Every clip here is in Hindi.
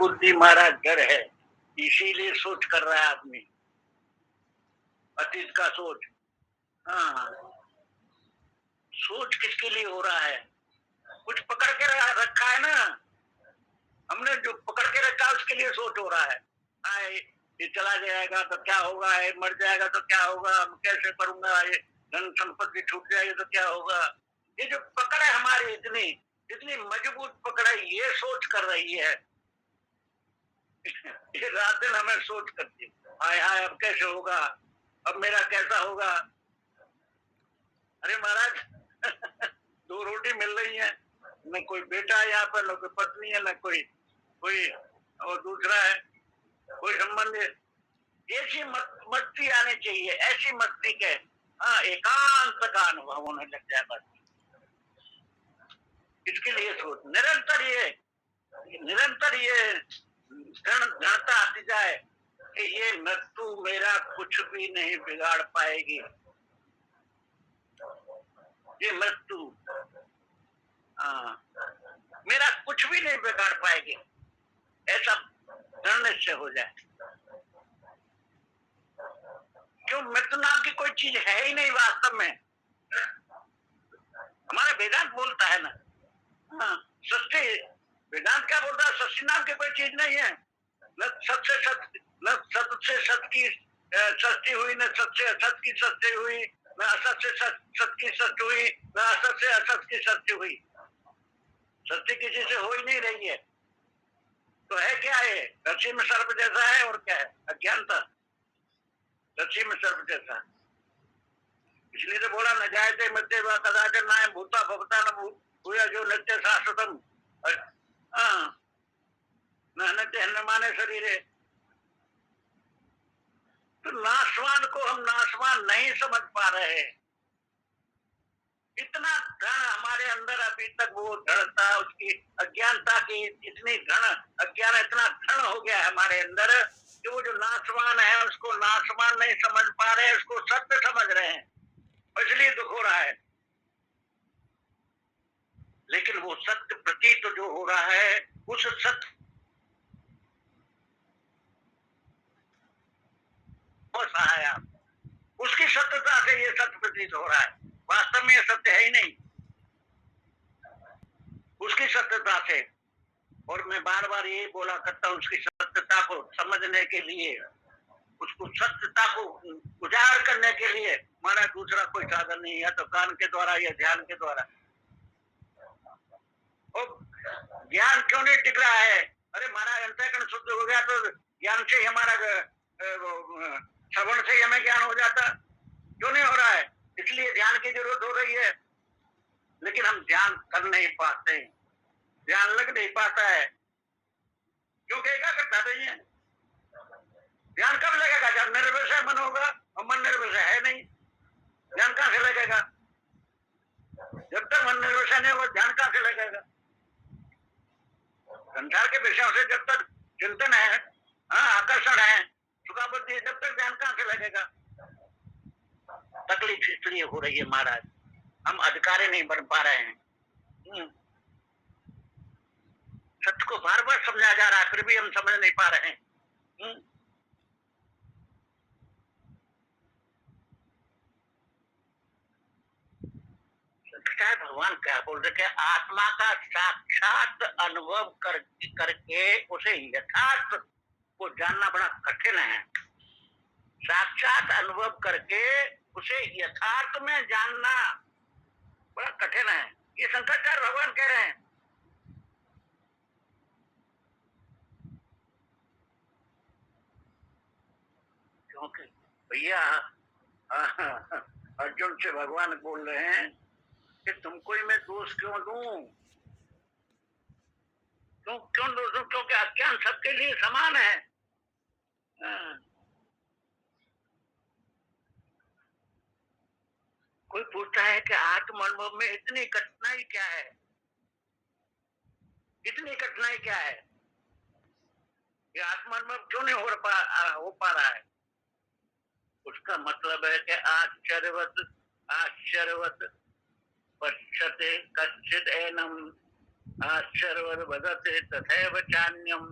बुद्धि महाराज जड़ है, इसीलिए सोच कर रहा है आदमी, अतीत का सोच। हाँ, सोच किसके लिए हो रहा है? कुछ पकड़ के रखा है ना, हमने जो पकड़ के रखा है उसके लिए सोच हो रहा है। आए, ये चला जाएगा तो क्या होगा, ये मर जाएगा तो क्या होगा, मैं कैसे करूंगा, ये धन संपत्ति छूट जाएगी तो क्या होगा। ये जो पकड़ है हमारी इतनी इतनी मजबूत पकड़ है, ये सोच कर रही है। ये रात दिन हमें सोच करती है, हाय हाय अब कैसे होगा, अब मेरा कैसा होगा। अरे महाराज दो रोटी मिल रही है, न कोई बेटा है यहाँ पर, न कोई पत्नी है, न कोई कोई और दूसरा है, कोई संबंध है। ऐसी मस्ती आनी चाहिए, ऐसी मस्ती के हाँ एकांत का अनुभव होने लग जाए बस। इसके लिए सोच निरंतर ये दृढ़ता आती जाए कि ये मृत्यु मेरा कुछ भी नहीं बिगाड़ पाएगी। ये मृत्यु मेरा कुछ भी नहीं बिगाड़ पाएगी, ऐसा दृढ़ निश्चय हो जाए। क्यों? मृत्यु नाम की कोई चीज है ही नहीं वास्तव में। हमारा वेदांत बोलता है ना, हाँ सृष्टि, वेदांत क्या बोलता है, सृष्टि नाम की कोई चीज नहीं है। न सत से सत की सृष्टि हुई, न सत से असत की सृष्टि हुई, न असत से सत की सृष्टि हुई, न असत से असत की सृष्टि हुई। सृष्टि किसी से हो ही नहीं रही है, तो है क्या है? रस्सी में सर्प जैसा है, और क्या है? अज्ञानता, रस्सी में सर्प जैसा। इसलिए तो बोला न जायते मृत्युर्वा कदाचन नाय भूता भवता न भूया जो नित्य शाश्वतम न नित्य हन्यमाने शरीर है। तो नाशवान को हम नाशवान नहीं समझ पा रहे हैं। इतना धन हमारे अंदर अभी तक वो दृढ़ता, उसकी अज्ञानता की इतनी धन, अज्ञान इतना धन हो गया है हमारे अंदर कि वो जो नाशवान है उसको नाशवान नहीं समझ पा रहे, उसको सत्य समझ रहे हैं, इसलिए दुख हो रहा है। लेकिन वो सत्य प्रतीत जो हो रहा है, उस सत्य सहाया, उसकी सत्यता से ये सत्य प्रतीत हो रहा है। वास्तव में ये सत्य है ही नहीं, उसकी सत्यता से। और मैं बार बार ये बोला करता हूँ, उसकी सत्यता को समझने के लिए, उसको सत्यता को उजागर करने के लिए हमारा दूसरा कोई साधन नहीं है, तो कान के द्वारा या ध्यान के द्वारा। और ज्ञान क्यों नहीं टिक रहा है? अरे महाराज अंतःकरण शुद्ध हो गया तो ज्ञान से हमारा श्रवण से हमें ज्ञान हो जाता, क्यों नहीं हो रहा है? इसलिए ध्यान की जरूरत हो रही है। लेकिन हम ध्यान कर नहीं पाते, ध्यान लग नहीं पाता है, क्योंकि क्या करता नहीं है। ध्यान कब लगेगा? जब निर्विषय मन होगा, और मन निर्विषय है नहीं, ध्यान कहां से लगेगा? जब तक मन निर्विषय नहीं होगा, ध्यान कहां से लगेगा? संसार के विषयों से जब तक चिंतन है, आकर्षण है, सुखा बुद्धि, जब तक ध्यान कहां से लगेगा? तकलीफ इसलिए हो रही है महाराज, हम अधिकारी नहीं बन पा रहे हैं। सत्य को बार बार समझा जा रहा है, फिर भी हम समझ नहीं पा रहे हैं। भगवान क्या बोल रहे, आत्मा का साक्षात अनुभव करके उसे यथार्थ को जानना बड़ा कठिन है। साक्षात अनुभव करके उसे यथार्थ में जानना बड़ा कठिन है, ये शंकराचार्य भगवान कह रहे हैं। क्योंकि भैया अर्जुन से भगवान बोल रहे हैं कि तुमको ही मैं दोष क्यों दूं, क्यों दोष दूं? क्योंकि अज्ञान सबके लिए समान है। कोई पूछता है कि आत्म अनुभव में इतनी कठिनाई क्या है, इतनी कठिनाई क्या है, ये आत्म अनुभव क्यों नहीं हो पा रहा है? उसका मतलब है कि आश्चर्यवत पश्यते कश्चित् एनम आश्चर्यवत वदते तथैव चान्यम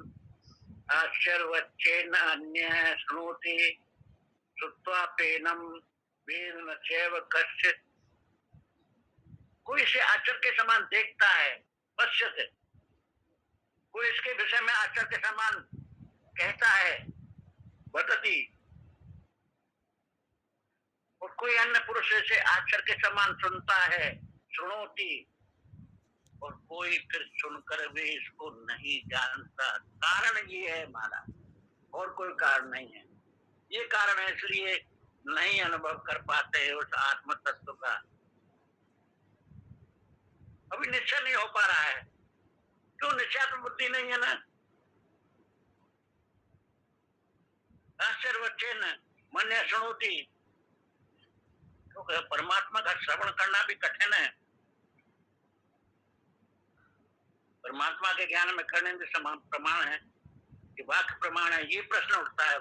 आश्चर्यवच्चेन अन्य श्रुणोति श्रुत्वा पेनम वेद न चैव कश्चित्। कोई इसे आचर के समान देखता है, पश्यते, कोई इसके विषय में आचर के समान कहता है, वदति, और कोई अन्य पुरुष इसे आचर के समान सुनता है, श्रुणोति, और कोई फिर सुनकर भी इसको नहीं जानता। कारण ये है हमारा, और कोई कारण नहीं है। ये कारण है, इसलिए नहीं अनुभव कर पाते हैं उस आत्म तत्व का। अभी निश्चय नहीं हो पा रहा है, क्यों? निश्चयात्म बुद्धि नहीं है ना। आश्चर्यवच्चेन मन्य श्रुणोति, क्योंकि परमात्मा का श्रवण करना भी कठिन है। परमात्मा के ज्ञान में कर्णेंद्र समान प्रमाण है कि वाक्य प्रमाण है। ये प्रश्न उठता है,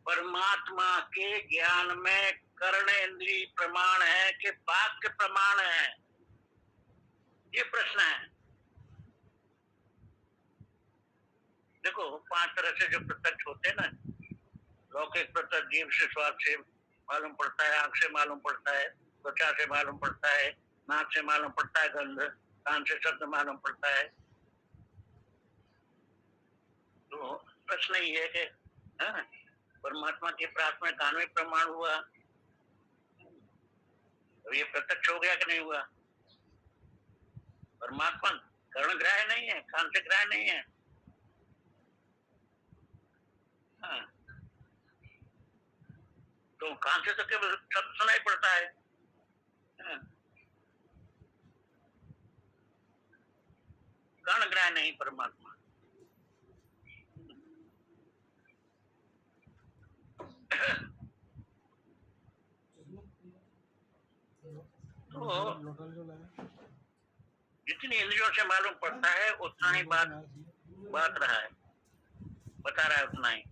परमात्मा के ज्ञान में कर्णेंद्रीय प्रमाण है कि वाक्य प्रमाण है? ये प्रश्न है। देखो, 5 तरह से जो प्रत्यक्ष होते हैं ना, लौकिक प्रत्यक्ष जीव से, स्वाद से मालूम पड़ता है, आंख से मालूम पड़ता है, त्वचा से मालूम पड़ता है, नाक से मालूम पड़ता है गंध, कान से शब्द मालूम पड़ता है। तो प्रश्न ये है कि परमात्मा की प्राप्त में कानूनी प्रमाण हुआ, तो ये प्रत्यक्ष हो गया कि नहीं हुआ? परमात्मा कर्ण ग्राह्य नहीं है, कान से ग्राह्य नहीं है। तो कान से तो केवल शब्द सुनाई पड़ता है। कर्ण ग्राह्य नहीं परमात्मा। तो जितनी इंद्रियों से मालूम पड़ता है उतना ही बात रहा है, बता रहा है उतना ही।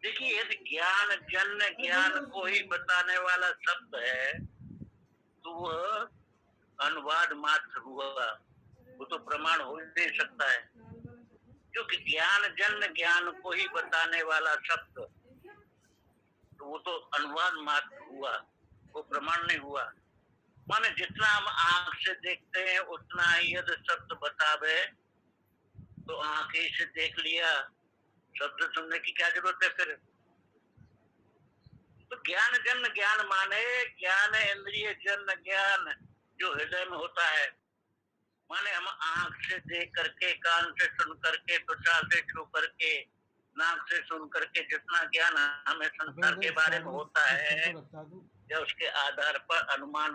देखिए, यदि ज्ञान जन्य ज्ञान को ही बताने वाला शब्द है तो वह अनुवाद मात्र हुआ, वो तो प्रमाण हो ही नहीं सकता है। क्योंकि ज्ञान जन्य ज्ञान को ही बताने वाला शब्द, तो वो तो अनुवाद मात्र हुआ, वो प्रमाण नहीं हुआ। माने जितना हम आंख से देखते हैं उतना ही यदि शब्द बतावे तो आंख ही से देख लिया, शब्द सुनने की क्या जरूरत है फिर? तो ज्ञान जन्य ज्ञान माने ज्ञान इंद्रिय जन्य ज्ञान जो हृदय में होता है। माने हम आंख से देख करके, कान से सुन करके, त्वचा से छू करके, नाक से सुन करके जितना ज्ञान हमें संसार के बारे में होता है, या उसके आधार पर अनुमान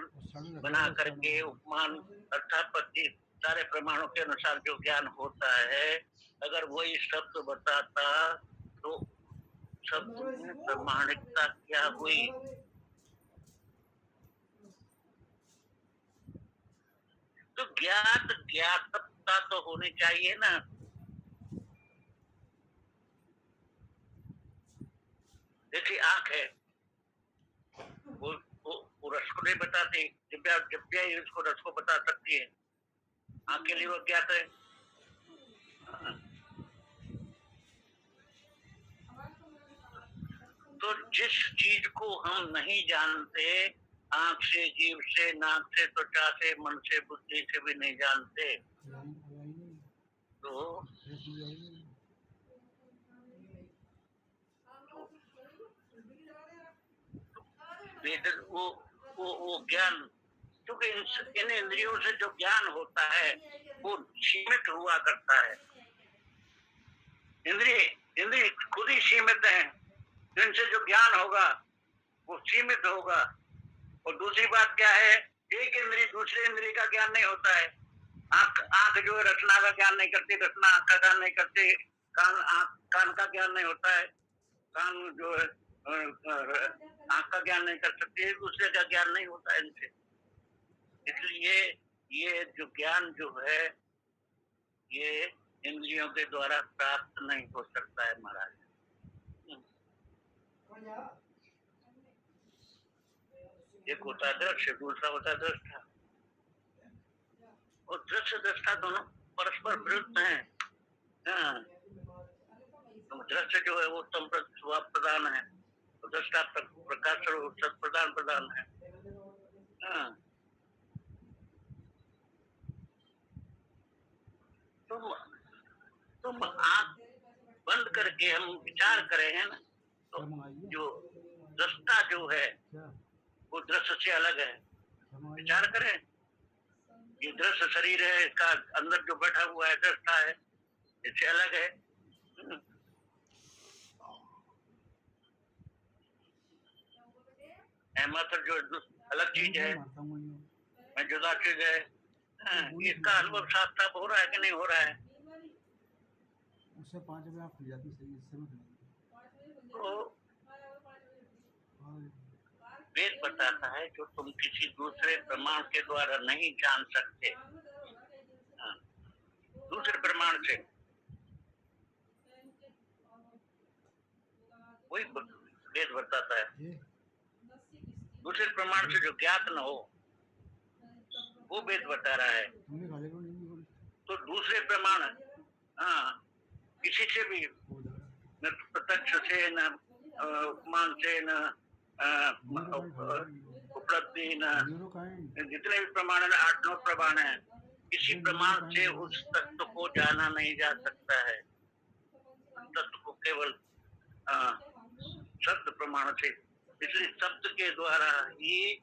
बना करके, उपमान अर्थात सारे प्रमाणों के अनुसार जो ज्ञान होता है, अगर वही शब्द बताता तो शब्द में प्रमाणिकता क्या हुई? तो ज्ञातता तो होनी चाहिए ना। देखिए, आंख है, वो रस को नहीं बताती, दिव्या ही उसको रस को बता सकती है। आंख के लिए वो ज्ञात है। तो जिस चीज को हम नहीं जानते, आंख से, जीव से, नाक से, त्वचा से, मन से, बुद्धि से भी नहीं जानते, तो वो ज्ञान, क्योंकि इन इंद्रियों से जो ज्ञान होता है वो सीमित हुआ करता है। इंद्रिय खुद ही सीमित है, जिनसे जो ज्ञान होगा वो सीमित होगा। और दूसरी बात क्या है, एक इंद्रिय दूसरे इंद्रिय का ज्ञान नहीं होता है। आंख जो है रचना का ज्ञान नहीं करती, रचना आंख का ज्ञान नहीं करती, कान का ज्ञान नहीं होता है, कान जो है आंख का ज्ञान नहीं कर सकती, दूसरे का ज्ञान नहीं होता है इनसे। इसलिए ये जो ज्ञान जो है ये इंद्रियों के द्वारा प्राप्त नहीं हो सकता है महाराज। एक होता दृश्य, दूसरा होता दृष्टा। और दृश्य दृष्टा दोनों परस्पर विरुद्ध हैं। हाँ, तो दृश्य जो है वो स्वभाव प्रधान है, दृष्टा प्रकाश सत प्रधान है। हाँ, तुम आंख बंद करके हम विचार करें है ना, तो जो दृष्टा जो है वो दृश्य से अलग है। विचार करें, ये दृश्य शरीर है, इसका अंदर जो बैठा हुआ है दृष्टा है, इससे अलग है। मात्र जो अलग चीज है, जुदा चीज है। इसका अनुभव साफ साफ हो रहा है कि नहीं हो रहा है? उससे 5 बजे आप खुल जाती सही, इससे मत तो वेद बताता है जो तुम किसी दूसरे प्रमाण के द्वारा नहीं जान सकते, दूसरे प्रमाण से, वही वेद बताता है। दूसरे प्रमाण से जो ज्ञात न हो वो वेद बता रहा है। तो दूसरे प्रमाण, हाँ, किसी से भी, न प्रत्यक्ष से, न उपमान से, न उपलब्धि, न जितने भी प्रमाण है, 8-9 प्रमाण है, किसी प्रमाण से उस तत्व को जाना नहीं जा सकता है। तत्व को केवल शब्द प्रमाण से, इसलिए शब्द के द्वारा ही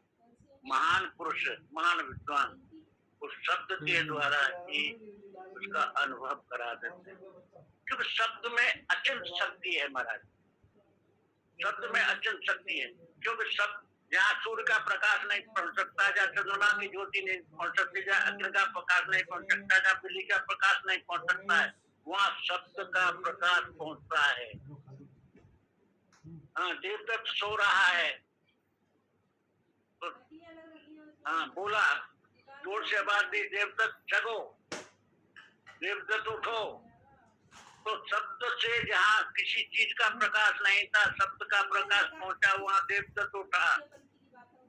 महान पुरुष, महान विद्वान उस शब्द के द्वारा ही उसका अनुभव करा देते हैं, क्योंकि शब्द में अचिंत शक्ति है महाराज। शब्द में अचिंत शक्ति है, क्योंकि शब्द जहाँ सूर्य का प्रकाश नहीं पहुंच सकता, जहाँ चंद्रमा की ज्योति नहीं पहुंच सकती, जहाँ अग्नि का प्रकाश नहीं पहुंच सकता, जहाँ बिजली का प्रकाश नहीं पहुंच सकता है, वहाँ शब्द का प्रकाश पहुंचता है। हाँ, देवदत्त सो रहा है तो हाँ बोला, जोर से आवाज दी, देवदत्त जगो, देवदत्त उठो। तो शब्द से जहाँ किसी चीज का प्रकाश नहीं था, शब्द का प्रकाश पहुंचा, वहाँ देवदत्त उठा।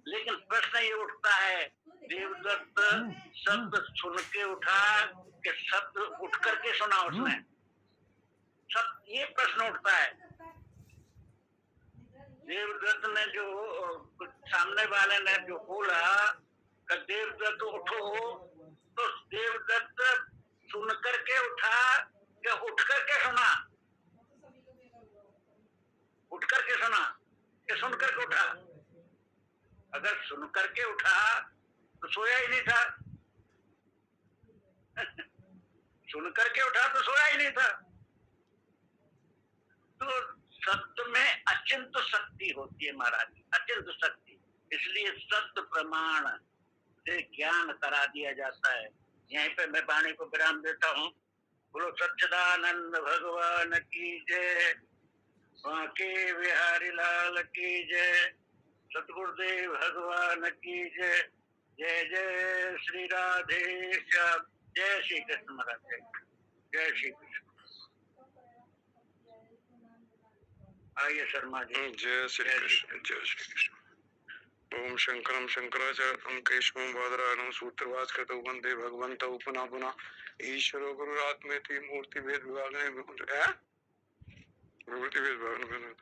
लेकिन प्रश्न ये उठता है, देवदत्त शब्द सुन के उठा कि शब्द उठ करके सुना उसने? सब ये प्रश्न उठता है। देवदत्त ने जो सामने वाले ने जो बोला कि देवदत्त उठो, तो देवदत्त सुन करके उठा कि उठ करके सुना? उठ करके सुना कि सुन करके उठा? अगर सुन करके उठा तो सोया ही नहीं था। सुन करके उठा तो सोया ही नहीं था। तो शब्द में अचिंत शक्ति होती है महाराज, अचिंत शक्ति। इसलिए शब्द प्रमाण से ज्ञान करा दिया जाता है। यहीं पे मैं वाणी को विराम देता हूँ। बोलो सच्चिदानंद भगवान की जय, बांके बिहारी लाल की जय, सतगुरुदेव भगवान की जय। जय जय श्री राधे श्याम। जय श्री कृष्ण महाराज। जय श्री कृष्ण। आइए शर्मा जी। जय श्री कृष्ण। जय श्री कृष्ण। ओम शंकरम शंकराचार्यं केशवं बादरायणं सूत्रभास्करं वंदे भगवन्तौ पुनः पुनः ईश्वरो गुरुरात्मेति मूर्ति भेद विभागने मूर्ति भेद विभागने।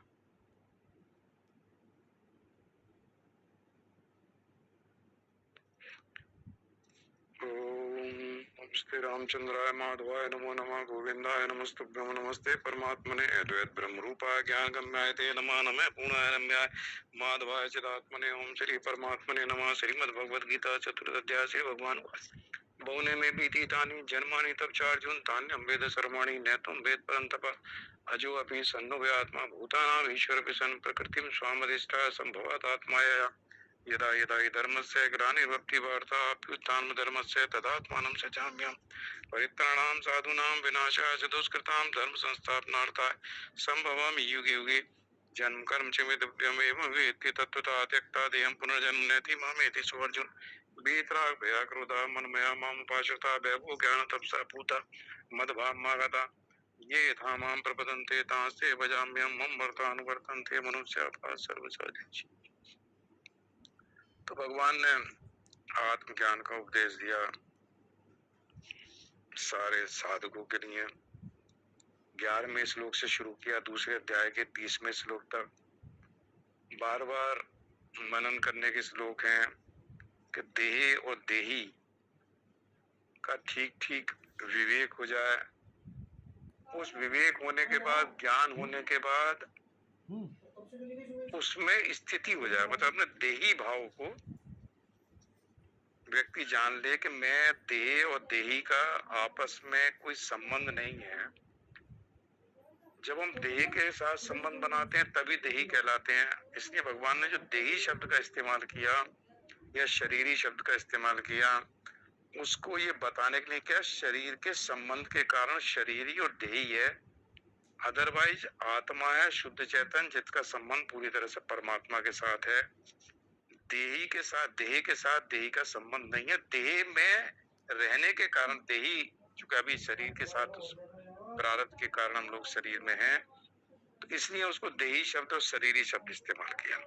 नमस्ते रामचंद्राय माधवाय नमो नमः, गोविंदाय नमस्तुभ्यं, नमस्ते परमात्मने अद्वैत ब्रह्म रूपाय ज्ञान गम्याय ते नमः, नमः पूर्णाय रम्याय माधवाय चिदात्मने। ओम श्री परमात्मने नमः। श्रीमद् भगवद गीता चतुर्थ से भगवान बहुने में बीती तानि जन्मानि तब चार्जुन तान्यम वेद सर्वाणि नैतम वेद परंतप अजो अपि सन्नुव्यात्मा भूतानां ईश्वर पिसन प्रकृतिम स्वामदिष्टा संभवात आत्माया यदा यदा हि धर्मस्य ग्लानिर्भवति भारताभ्युत्थानं धर्मस्य तदात्मानं सृजाम्यहं। परित्राणां साधूनां विनाशाय च दुष्कृतां धर्म संस्थापनार्थाय संभवामि युगे युगे। जन्म कर्म च मे दिव्यमेव वेत्ति तत्त्वतः त्यक्ता देहं पुनर्जन्म नैति मामेति सुवर्जुन। वीतराग भया क्रोधा मनमया मामुपाश्रिता वैभव ज्ञान तपसा पूता मदभावमागता ये यथा मां प्रपदन्ते तांस्ते भजाम्यहं मम वर्तानुवर्तन्ते मनुष्याः सर्वसाधिष्यन्ति। तो भगवान ने आत्मज्ञान का उपदेश दिया सारे साधकों के लिए 11वें श्लोक से शुरू किया, दूसरे अध्याय के 30वें श्लोक तक बार बार मनन करने के श्लोक हैं कि देह और देही का ठीक ठीक विवेक हो जाए। उस विवेक होने के बाद, ज्ञान होने के बाद उसमें स्थिति हो जाए, मतलब अपने देही भाव को व्यक्ति जान ले कि मैं देह और देही का आपस में कोई संबंध नहीं है। जब हम देह के साथ संबंध बनाते हैं तभी देही कहलाते हैं। इसलिए भगवान ने जो देही शब्द का इस्तेमाल किया या शरीरी शब्द का इस्तेमाल किया, उसको ये बताने के लिए क्या, शरीर के संबंध के कारण शरीरी और देही है, अदरवाइज आत्मा है शुद्ध चैतन्य जिसका संबंध पूरी तरह से परमात्मा के साथ है। देही के साथ देही का संबंध नहीं है। देह में रहने के कारण देही, चूंकि अभी शरीर के साथ प्रारब्ध के कारण हम लोग शरीर में हैं, तो इसलिए उसको देही शब्द और शरीरी शब्द इस्तेमाल किया।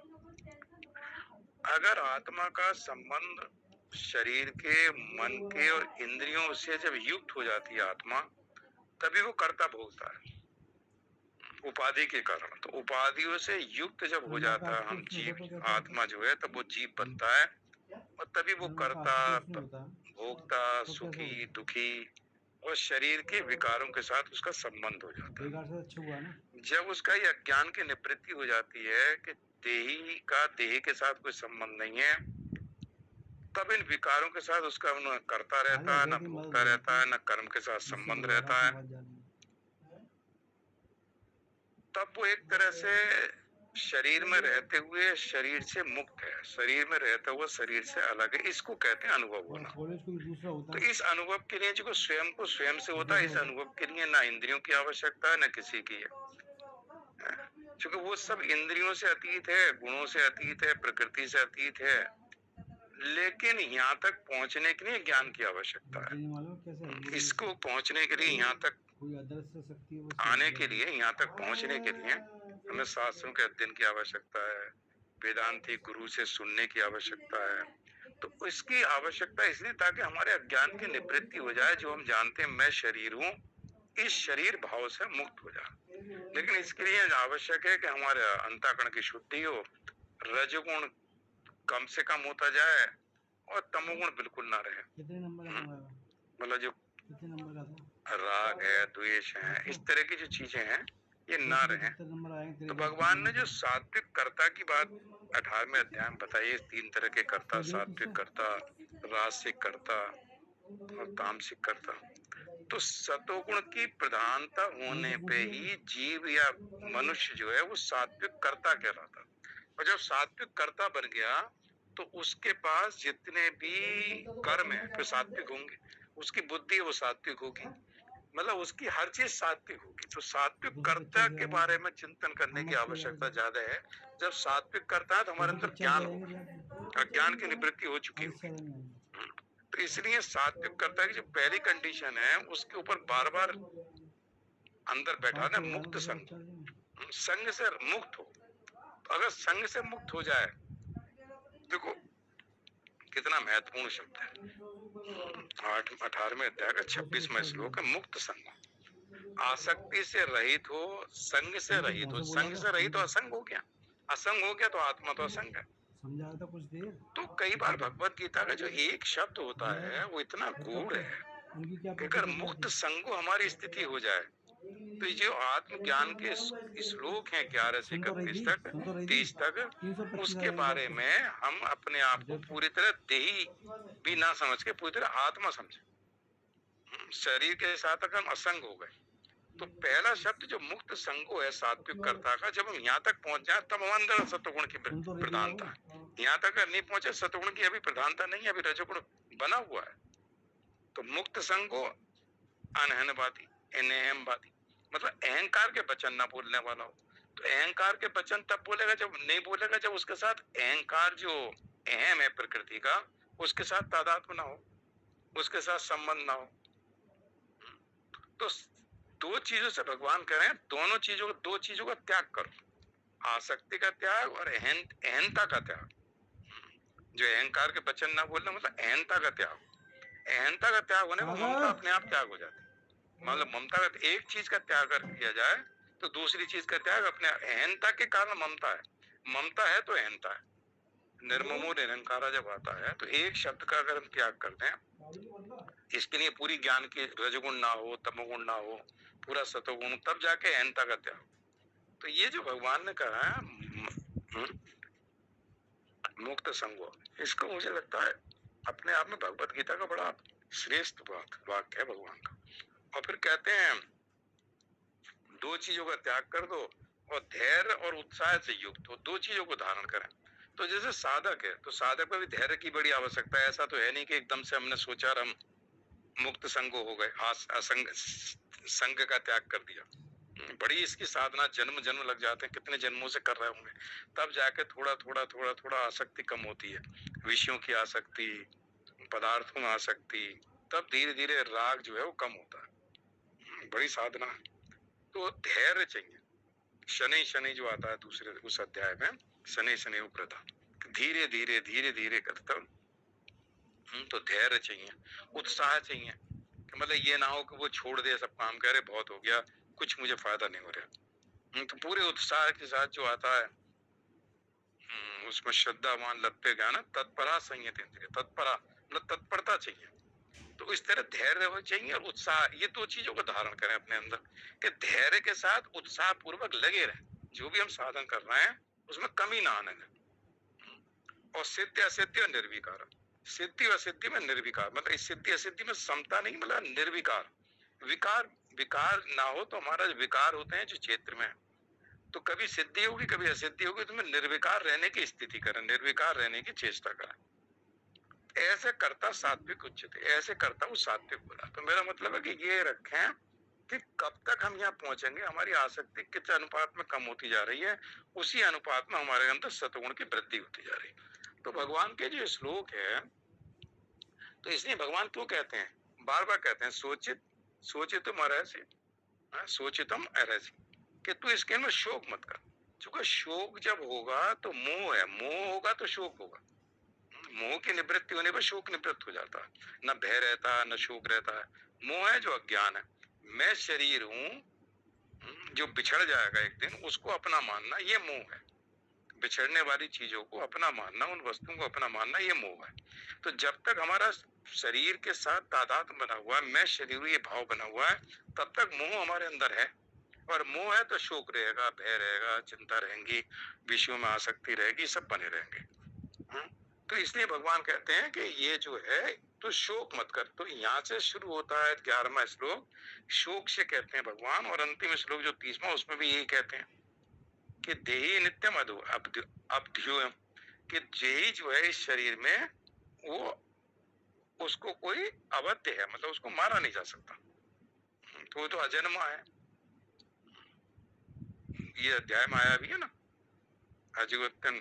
अगर आत्मा का संबंध शरीर के, मन के और इंद्रियों से जब युक्त हो जाती है आत्मा, तभी वो कर्ता भोगता है उपाधि के कारण। तो उपाधियों से युक्त जब हो जाता है हम जीव, आत्मा जो है, तब वो जीव बनता है और तभी वो कर्ता, भोक्ता, सुखी, दुखी और शरीर के विकारों के साथ उसका संबंध हो जाता है। जब उसका ये अज्ञान की निवृत्ति हो जाती है कि देही का देह के साथ कोई संबंध नहीं है, तब इन विकारों के साथ उसका न करता रहता है, न भोगता रहता है, न कर्म के साथ संबंध रहता है। तब वो एक तरह से शरीर में रहते हुए शरीर से मुक्त है, शरीर में रहता हुआ शरीर से अलग है। इसको कहते हैं अनुभव होना। तो इस अनुभव के लिए जो स्वयं को स्वयं से होता है, इस अनुभव के लिए ना इंद्रियों की आवश्यकता है न किसी की है, क्योंकि वो सब इंद्रियों से अतीत है, गुणों से अतीत है, प्रकृति से अतीत है। लेकिन यहाँ तक पहुँचने के लिए ज्ञान की आवश्यकता है। इसको पहुँचने के लिए, यहाँ तक आने के लिए, यहाँ तक पहुँचने के लिए हमें शास्त्रों के अध्ययन की आवश्यकता है, वेदांती गुरु से सुनने की आवश्यकता है। तो इसकी आवश्यकता इसलिए ताकि हमारे अज्ञान की निवृत्ति हो जाए। जो हम जानते हैं मैं शरीर हूँ, इस शरीर भाव से मुक्त हो जाए। लेकिन इसके लिए आवश्यक है कि हमारे अंतःकरण की शुद्धि हो, रजोगुण कम से कम होता जाए और तमोगुण बिल्कुल ना रहे। कितने नंबर का था? मतलब जो कितने नंबर का था? राग है, द्वेष है, इस तरह की जो चीजें हैं ये ना रहे। तो भगवान ने जो सात्विक कर्ता की बात 18वें अध्याय में बताई, 3 तरह के कर्ता, सात्विक कर्ता, रासिक कर्ता और तामसिक कर्ता। तो सतोगुण की प्रधानता होने पे ही जीव या मनुष्य जो है वो सात्विक कर्ता कहलाता। और जब सात्विक कर्ता बन गया तो उसके पास जितने भी कर्म है तो सात्विक होंगे, उसकी बुद्धि वो सात्विक होगी, मतलब उसकी हर चीज सात्विक होगी। तो सात्विक कर्ता के बारे में चिंतन करने की आवश्यकता ज्यादा है। जब सात्विक कर्ता है तो हमारे अंदर ज्ञान होगा, अज्ञान की निवृत्ति हो चुकी होगी। तो इसलिए सात्विक कर्ता की जो पहली कंडीशन है उसके ऊपर बार बार अंदर बैठा ना, मुक्त संग, संग से मुक्त हो। अगर संग से मुक्त हो जाए, देखो कितना महत्वपूर्ण शब्द है। 18वें अध्याय का 26वां श्लोक है, मुक्त संग, आसक्ति से रहित हो, संग से रहित हो। संग से रहित हो असंग हो गया, असंग हो गया तो आत्मा तो असंग है। समझा था कुछ देर। तो कई बार भगवत गीता का जो एक शब्द होता है वो इतना गूढ़ है। अगर मुक्त संग हमारी स्थिति हो जाए तो ये जो आत्मज्ञान के श्लोक हैं 11 से 31 तक, 30 तक, उसके बारे में हम अपने आप को पूरी तरह देही भी ना समझ के पूरी तरह आत्मा समझे। शरीर के साथ अगर हम असंग हो गए तो पहला शब्द जो मुक्त संगो है सात्विक कर्ता का, जब हम यहाँ तक पहुंच जाए तब हम अंदर सत्वगुण की प्रधानता है। यहाँ तक अगर नहीं पहुंचे, सत्वगुण की अभी प्रधानता नहीं है, अभी रजोगुण बना हुआ है। तो मुक्त संगो अनहनवादी, अनहमवादी, मतलब अहंकार के वचन ना बोलने वाला हो। तो अहंकार के वचन तब बोलेगा जब नहीं बोलेगा जब उसके साथ अहंकार जो अहम है प्रकृति का, उसके साथ तादात्म्य ना हो, उसके साथ संबंध ना हो। तो दो चीजों से भगवान कह रहे हैं, दोनों चीजों, दो चीजों का त्याग करो, आसक्ति का त्याग और अहंता का त्याग। जो अहंकार के वचन ना बोलना मतलब अहंता का त्याग। अहंता का त्याग होने पर ममता अपने आप त्याग हो जाती है। मतलब ममता का एक चीज का त्याग कर किया जाए तो दूसरी चीज का त्याग अपने अहंता के कारण ममता है, ममता है तो अहंता है। निर्ममो निरंकारा जब आता है तो एक शब्द का अगर हम त्याग करते हैं, इसके लिए पूरी ज्ञान की रजगुण ना हो, तमोगुण ना हो, पूरा सतोगुण, तब जाके अहंता का त्याग। तो ये जो भगवान ने कहा है मुक्त संगो, इसको मुझे लगता है अपने आप में भगवत गीता का बड़ा श्रेष्ठ वाक्य है भगवान का। और फिर कहते हैं दो चीजों का त्याग कर दो और धैर्य और उत्साह से युक्त हो, दो चीजों को धारण करें। तो जैसे साधक है तो साधक में भी धैर्य की बड़ी आवश्यकता है। ऐसा तो है नहीं कि एकदम से हमने सोचा और हम मुक्त संग हो गए, असंग संग का त्याग कर दिया। बड़ी इसकी साधना जन्म जन्म लग जाते हैं, कितने जन्मों से कर रहे होंगे, तब जाके थोड़ा थोड़ा थोड़ा थोड़ा आसक्ति कम होती है, विषयों की आसक्ति, पदार्थों में आसक्ति, तब धीरे धीरे राग जो है वो कम होता है। बड़ी साधना है। तो धैर्य चाहिए। शनि शनि जो आता है दूसरे उस अध्याय में, शनि शनि उपरता, धीरे धीरे धीरे धीरे करता। तो धैर्य चाहिए, उत्साह चाहिए, मतलब ये ना हो कि वो छोड़ दे सब काम, करे बहुत हो गया, कुछ मुझे फायदा नहीं हो रहा। तो पूरे उत्साह के साथ जो आता है उसमें श्रद्धावान लगते ज्ञान तत्परा संयत इंद्रिय, तत्परा मतलब तत्परता चाहिए। तो इस तरह धैर्य हो चाहिए और उत्साह, ये दो चीजों को धारण करें अपने अंदर कि धैर्य के साथ उत्साह पूर्वक लगे रहें, जो भी हम साधन कर रहे हैं उसमें कमी ना आने दें। और सिद्धि असिद्धि और निर्विकार, सिद्धि और सिद्धि में निर्विकार, मतलब इस सिद्धि असिद्धि में समता नहीं, मतलब निर्विकार। विकार विकार ना हो तो हमारा विकार होते हैं जो क्षेत्र में, तो कभी सिद्धि होगी कभी असिद्धि होगी, तो मैं निर्विकार रहने की स्थिति करें, निर्विकार रहने की चेष्टा करें। ऐसे करता सात्विक उच्चते, ऐसे करता हूँ सात्विक बोला। तो मेरा मतलब है कि ये रखें कि कब तक हम यहाँ पहुंचेंगे, हमारी आसक्ति किस अनुपात में कम होती जा रही है, उसी अनुपात में हमारे अंदर सतगुण की वृद्धि होती जा रही है। तो भगवान के जो श्लोक है, तो इसलिए भगवान क्यों कहते हैं, बार बार कहते हैं सोचित सोचितम अरहसि, सोचितम अरहसि, कि तू इसके में शोक मत कर। क्योंकि शोक जब होगा तो मोह है, मोह होगा तो शोक होगा। मोह की निवृत्ति होने पर शोक निवृत्त हो जाता है, न भय रहता है न शोक रहता है। मोह है जो अज्ञान है, मैं शरीर हूं जो बिछड़ जाएगा एक दिन, उसको अपना मानना ये मोह है। बिछड़ने वाली चीजों को अपना मानना, उन वस्तुओं को अपना मानना ये मोह है। तो जब तक हमारा शरीर के साथ तादाद बना हुआ है, मैं शरीर ये भाव बना हुआ है, तब तक मोह हमारे अंदर है। और मोह है तो शोक रहेगा, भय रहेगा, चिंता रहेंगी, विषयों में आसक्ति रहेगी, सब बने रहेंगे। तो इसलिए भगवान कहते हैं कि ये जो है तो शोक मत कर। तो यहाँ से शुरू होता है 11वां श्लोक, शोक से कहते हैं भगवान, और अंतिम श्लोक जो 30वां, उसमें भी यही कहते हैं कि देही नित्यम अब्ध्यो, कि देही जो है इस शरीर में वो उसको कोई अवध्य है, मतलब उसको मारा नहीं जा सकता, तो वो तो अजन्मा है। ये अध्याय में आया भी है ना, अजीवत्तन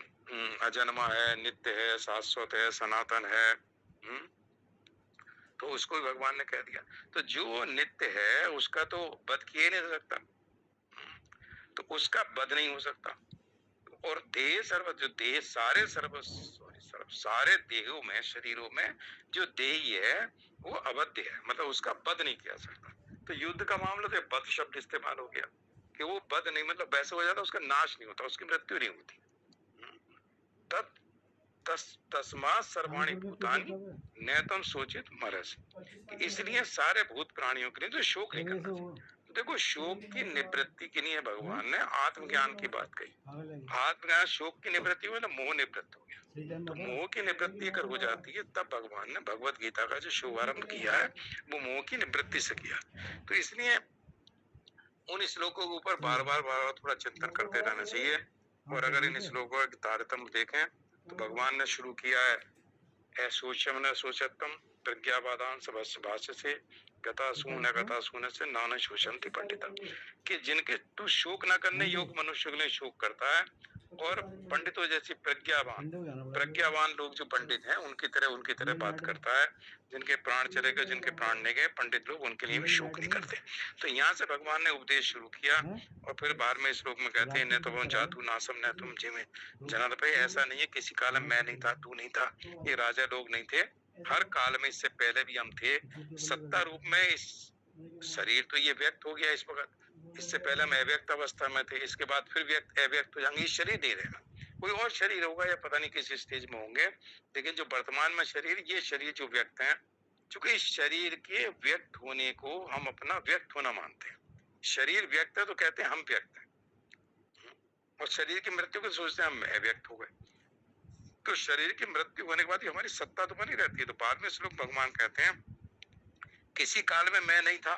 अजन्मा है, नित्य है, शाश्वत है, सनातन है। तो उसको भगवान ने कह दिया। तो जो नित्य है उसका तो वध किए नहीं सकता, तो उसका वध नहीं हो सकता। और देह सर्व, जो देह सारे देहों में, शरीरों में जो देही है वो अवध्य है, मतलब उसका वध नहीं किया सकता। तो युद्ध का मामला तो वध शब्द इस्तेमाल हो गया कि वो वध नहीं, मतलब वैसे हो जाता, उसका नाश नहीं होता, उसकी मृत्यु नहीं होती। तब तस्मात् सर्वाणि भूतानि नैतम सोचित मरस, इसलिए सारे भूत प्राणियों के लिए तो शोक नहीं करना चाहिए। देखो शोक की निवृत्ति के लिए भगवान ने आत्मज्ञान की बात कही। आत्मज्ञान, शोक की निवृत्ति हुई ना, मोह निवृत्त हो गया। तो मोह की निवृत्ति अगर हो जाती है तब भगवान ने भगवत गीता का जो शुभारंभ किया है वो मोह की निवृत्ति से किया। तो इसलिए उन श्लोकों के ऊपर बार बार थोड़ा चिंतन करते रहना चाहिए। और अगर इन श्लोकों का तारतम्य देखें तो भगवान ने शुरू किया है सोचम न सोचतम प्रज्ञावादान भाष्य से गता सून से नाना शोषंति पंडिता, कि जिनके तू शोक न करने योग मनुष्य के लिए शोक करता है, और पंडितों जैसी प्रज्ञावान लोग जो पंडित हैं उनकी तरह बात करता है। जिनके प्राण चले गए, जिनके प्राण नहीं गए, पंडित लोग, उनके लिए भी शोक नहीं करते। तो यहाँ से भगवान ने उपदेश शुरू किया। और फिर बाद में श्लोक में कहते हैं न तो जातु नासम न तुम जिमे जनाद भाई, ऐसा नहीं है किसी काल में मैं नहीं था, तू नहीं था, ये राजा लोग नहीं थे, हर काल में, इससे पहले भी हम थे सत्ता रूप में। इस शरीर तो ये व्यक्त हो गया इस वक्त, इससे पहले हम अव्यक्त अवस्था में थे, इसके बाद फिर व्यक्त अव्यक्त हो जाएंगे। ये शरीर नहीं रहेगा, कोई और शरीर होगा या पता नहीं किस स्टेज में होंगे, लेकिन जो वर्तमान में शरीर, ये शरीर जो व्यक्त है, चूंकि इस शरीर के व्यक्त होने को हम अपना व्यक्त होना मानते हैं। शरीर व्यक्त है तो कहते हैं हम व्यक्त हैं, और शरीर की मृत्यु को सोचते हैं हम अव्यक्त हो गए। तो शरीर की मृत्यु होने के बाद हमारी सत्ता तो बनी रहती है। तो बाद में श्लोक भगवान कहते हैं किसी काल में मैं नहीं था,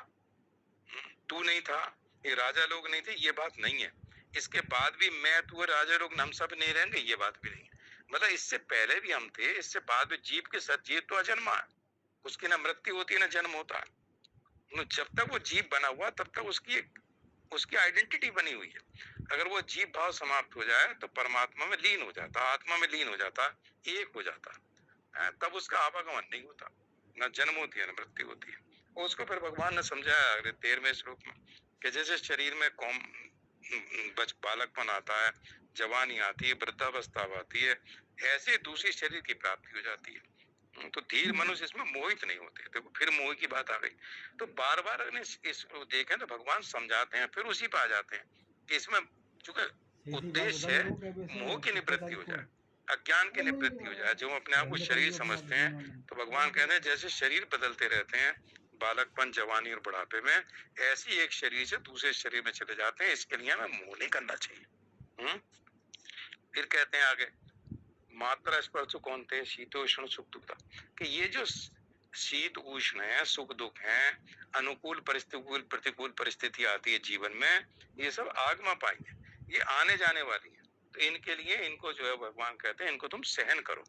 तू नहीं था, ये राजा लोग नहीं थे, ये बात नहीं है। इसके बाद भी मैं, तू और राजा लोग हम सब नहीं रहेंगे, ये बात भी नहीं है। मतलब इससे पहले भी हम थे, इससे बाद में जीव के साथ, जीव तो अजन्मा है, उसकी ना मृत्यु होती है ना जन्म होता है। जब तक वो जीव बना हुआ तब तक उसकी आइडेंटिटी बनी हुई है। अगर वो जीव भाव समाप्त हो जाए तो परमात्मा में लीन हो जाता, आत्मा में लीन हो जाता, एक हो जाता, तब उसका आवागमन नहीं होता, ना जन्म होती है ना मृत्यु होती है। और उसको फिर भगवान ने समझाया अगले 13वें श्लोक में कि जैसे शरीर में बालकपन आता है, जवानी आती है, वृद्धावस्था आती है, ऐसे दूसरे शरीर की प्राप्ति हो जाती है। तो धीर मनुष्य इसमें मोहित नहीं होते। देखो फिर मोह की बात आ गई। तो बार बार अगर इसको देखें तो भगवान समझाते हैं, फिर उसी पर आ जाते हैं कि इसमें चूंकि उद्देश्य है मोह की निवृत्ति हो जाए, अज्ञान की निवृत्ति हो जाए। जो अपने आप को शरीर समझते हैं, तो भगवान कहते हैं जैसे शरीर बदलते रहते हैं, बालकपन, जवानी और बुढ़ापे में, ऐसी एक शरीर से दूसरे शरीर में चले जाते हैं। इसके लिए हमें मोह नहीं करना चाहिए। फिर कहते हैं आगे, मात्रा स्पर्श कौन थे, शीतोष्ण सुख दुख, कि ये जो शीत उष्ण है, सुख दुख है, अनुकूल परिस्थिति प्रतिकूल परिस्थिति आती है जीवन में, ये सब आगमा पाई है, ये आने जाने वाली है। तो इनके लिए इनको जो है भगवान कहते हैं इनको तुम सहन करो।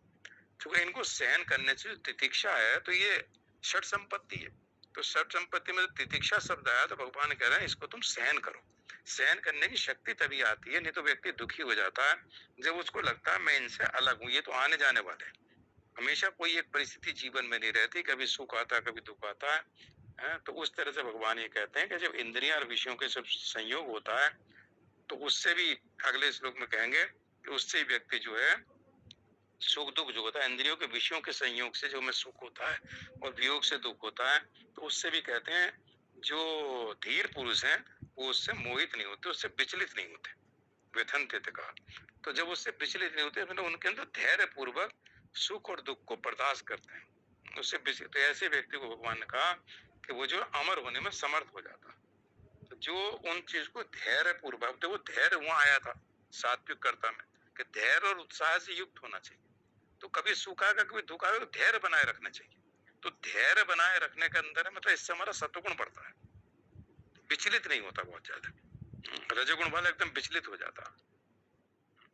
क्योंकि इनको सहन करने से जो तितिक्षा है, तो ये षट संपत्ति है। तो षट संपत्ति में तितिक्षा शब्द आया तो भगवान कह रहे हैं इसको तुम सहन करो। सहन करने की शक्ति तभी आती है, नहीं तो व्यक्ति दुखी हो जाता है जब उसको लगता है मैं इनसे अलग हूँ, ये तो आने जाने वाले हैं। हमेशा कोई एक परिस्थिति जीवन में नहीं रहती, कभी सुख आता है कभी दुख आता है। तो उस तरह से भगवान ये कहते हैं कि जब इंद्रियां और विषयों के सब संयोग होता है, तो उससे भी अगले श्लोक में कहेंगे कि उससे व्यक्ति जो है सुख दुख जो होता है, इंद्रियों के विषयों के संयोग से जो में सुख होता है और वियोग से दुख होता है, तो उससे भी कहते हैं जो धीर पुरुष हैं वो उससे मोहित नहीं होते, उससे विचलित नहीं होते। व्यथन थे कहा, तो जब उससे विचलित नहीं होते मतलब उनके अंदर धैर्य पूर्वक सुख और दुख को बर्दाश्त करते हैं, उससे तो ऐसे व्यक्ति को भगवान ने कहा कि वो जो अमर होने में समर्थ हो जाता। तो जो उन चीज को धैर्य पूर्वक, तो वो धैर्य वहां आया था सात्विक कर्ता में कि धैर्य और उत्साह से युक्त होना चाहिए। तो कभी सुख आएगा कभी दुख आएगा, तो धैर्य बनाए रखना चाहिए। तो धैर्य बनाए रखने के अंदर है, मतलब इससे हमारा सत्वगुण बढ़ता है, विचलित नहीं होता बहुत ज्यादा। रजोगुण वाला एकदम विचलित हो जाता,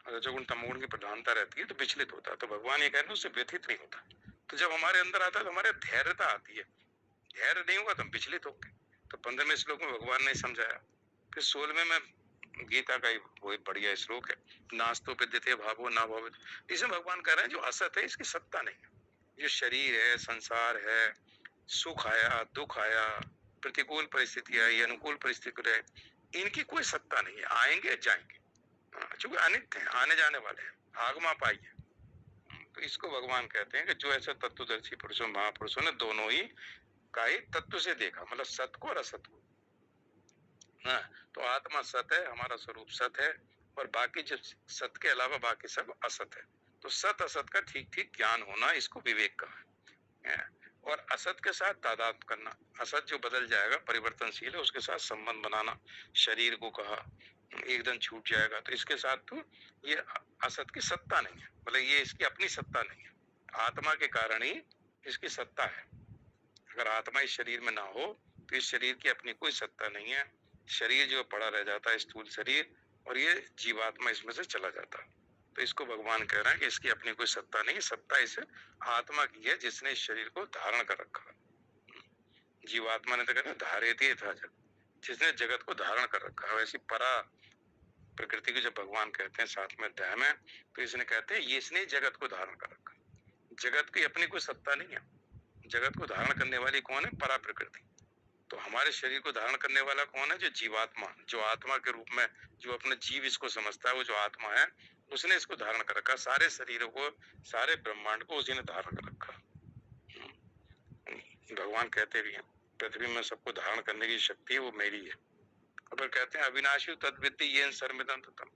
रजोगुण तमोगुण की प्रधानता रहती है तो विचलित होता है। तो भगवान ये कह रहे हैं उससे व्यथित नहीं होता। तो जब हमारे अंदर आता है तो हमारे धैर्यता आती है, धैर्य नहीं होगा तो हम विचलित होंगे। तो 15वें श्लोक में भगवान ने समझाया। फिर 16वें में गीता का बहुत बढ़िया श्लोक है, नास्तो विद्यते भावो ना भाव। इसमें भगवान कह रहे हैं जो असत है इसकी सत्ता नहीं है। जो शरीर है, संसार है, सुख आया दुख आया, प्रतिकूल परिस्थिति आई, अनुकूल परिस्थिति रहे, इनकी कोई सत्ता नहीं है, आएंगे जाएंगे, चूंकि अनित्य है, आने जाने वाले हैं, आगमा पाई है। तो इसको भगवान कहते हैं कि जो ऐसा तत्वदर्शी पुरुषों महापुरुषों ने दोनों ही का ही तत्व से देखा, मतलब सत को और असत को। तो आत्मा सत है, हमारा स्वरूप सत है, और बाकी जो सत के अलावा बाकी सब असत है। तो सत असत का ठीक ठीक ज्ञान होना, इसको विवेक कहा है। और असत के साथ तादाद करना, असत जो बदल जाएगा परिवर्तनशील है उसके साथ संबंध बनाना। शरीर को कहा एकदम छूट जाएगा, तो इसके साथ तो ये असत की सत्ता नहीं है, मतलब ये इसकी अपनी सत्ता नहीं है, आत्मा के कारण ही इसकी सत्ता है। अगर आत्मा इस शरीर में ना हो तो इस शरीर की अपनी कोई सत्ता नहीं है। शरीर जो पड़ा रह जाता है स्थूल शरीर, और ये जीवात्मा इसमें से चला जाता। तो इसको भगवान कह रहे हैं कि इसकी अपनी कोई सत्ता नहीं, सत्ता इस आत्मा की है जिसने इस शरीर को धारण कर रखा। जीवात्मा ने तो कहते धारेती था जग, जिसने जगत को धारण कर रखा है। वैसी परा प्रकृति को जब भगवान कहते हैं 7वें अध्याय में, तो इसने कहते हैं ये इसने जगत को धारण कर रखा। जगत की अपनी कोई सत्ता नहीं है, जगत को धारण करने वाली कौन है? परा प्रकृति। तो हमारे शरीर को धारण करने वाला कौन है? जो जीवात्मा, जो आत्मा के रूप में जो अपने जीव इसको समझता है, वो जो आत्मा है उसने इसको धारण कर रखा। सारे शरीरों को, सारे ब्रह्मांड को उसी ने धारण कर रखा। भगवान कहते भी हैं पृथ्वी में सबको धारण करने की शक्ति है वो मेरी है। और फिर कहते हैं अविनाशी तद्विद्धि येन सर्वमिदं ततम्,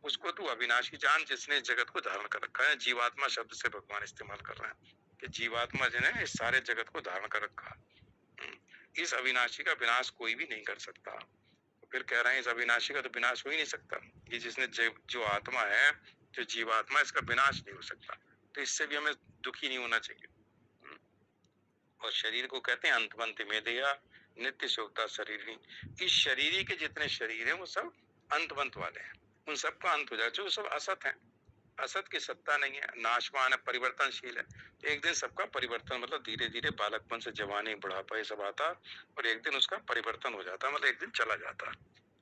उसको तू अविनाशी जान जिसने जगत को धारण कर रखा है। जीवात्मा शब्द से भगवान इस्तेमाल कर रहे हैं कि जीवात्मा जिन्हें इस सारे जगत को धारण कर रखा है। इस अविनाशी का विनाश कोई भी नहीं कर सकता। तो फिर कह रहे हैं इस अविनाशी का तो विनाश हो ही नहीं सकता। ये जिसने जो आत्मा है, जो जीवात्मा, इसका विनाश नहीं हो सकता। तो इससे भी हमें दुखी नहीं होना चाहिए। और शरीर को कहते हैं अंतवंत में देया नित्य शोकता शरीर नहीं। इस शरीर के जितने शरीर हैं वो सब अंतवंत वाले हैं, उन सबका अंत हो जाए। जो सब असत है, असत की सत्ता नहीं है, नाशवान है, परिवर्तनशील है। तो एक दिन सबका परिवर्तन, मतलब धीरे धीरे बालकपन से जवानी बुढ़ापा ये सब आता और एक दिन उसका परिवर्तन हो जाता, मतलब एक दिन चला जाता।